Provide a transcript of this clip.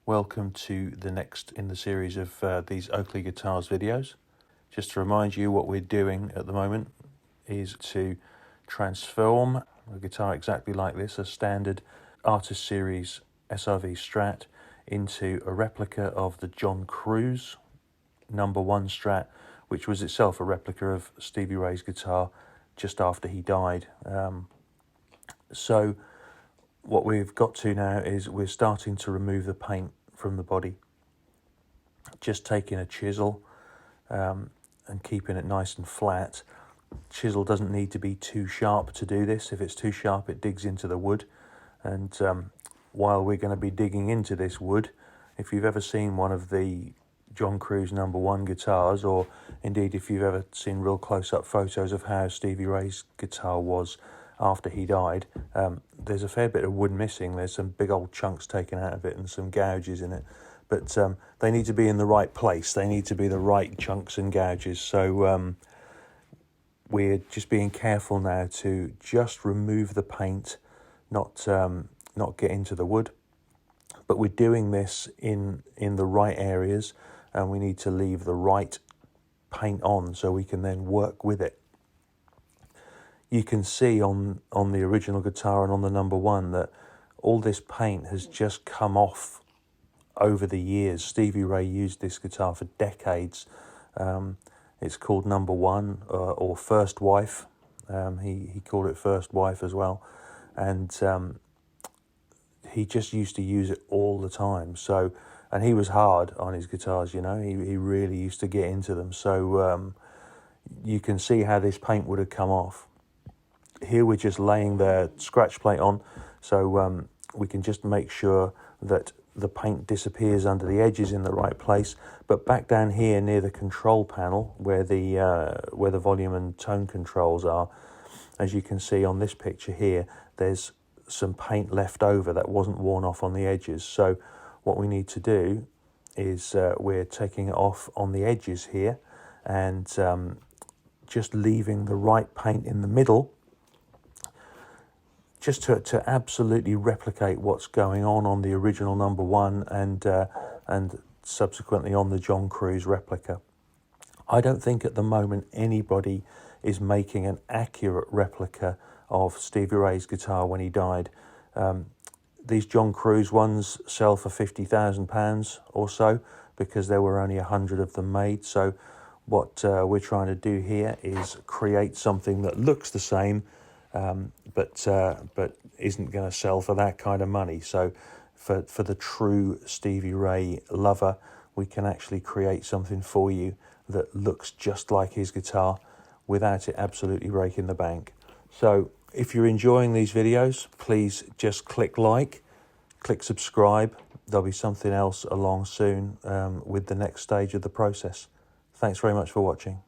Welcome to the next in the series of these Oakley Guitars videos. Just to remind you, what we're doing at the moment is to transform a guitar exactly like this, a standard Artist Series SRV Strat, into a replica of the Cruz No1 Strat, which was itself a replica of Stevie Ray's guitar just after he died. So what we've got to now is we're starting to remove the paint from the body. Just taking a chisel and keeping it nice and flat. Chisel doesn't need to be too sharp to do this. If it's too sharp, it digs into the wood. And while we're going to be digging into this wood, if you've ever seen one of the Cruz No1 guitars, or indeed if you've ever seen real close-up photos of how Stevie Ray's guitar was after he died, there's a fair bit of wood missing. There's some big old chunks taken out of it and some gouges in it, but they need to be in the right place. They need to be the right chunks and gouges. So we're just being careful now to just remove the paint, not get into the wood, but we're doing this in the right areas, and we need to leave the right paint on so we can then work with it. You can see on the original guitar and on the No1 that all this paint has just come off over the years. Stevie Ray used this guitar for decades. It's called No1 or First Wife. He called it First Wife as well. And he just used to use it all the time. So, and he was hard on his guitars, you know. He really used to get into them. So you can see how this paint would have come off. Here we're just laying the scratch plate on, so we can just make sure that the paint disappears under the edges in the right place. But back down here near the control panel, where the volume and tone controls are, as you can see on this picture here, there's some paint left over that wasn't worn off on the edges. So what we need to do is we're taking it off on the edges here and just leaving the right paint in the middle, just to absolutely replicate what's going on the original No1 and subsequently on the Cruz replica. I don't think at the moment anybody is making an accurate replica of Stevie Ray's guitar when he died. These Cruz ones sell for £50,000 or so because there were only 100 of them made. So what we're trying to do here is create something that looks the same, but isn't going to sell for that kind of money. So for the true Stevie Ray lover, we can actually create something for you that looks just like his guitar without it absolutely breaking the bank. So if you're enjoying these videos, please just click like, click subscribe. There'll be something else along soon with the next stage of the process. Thanks very much for watching.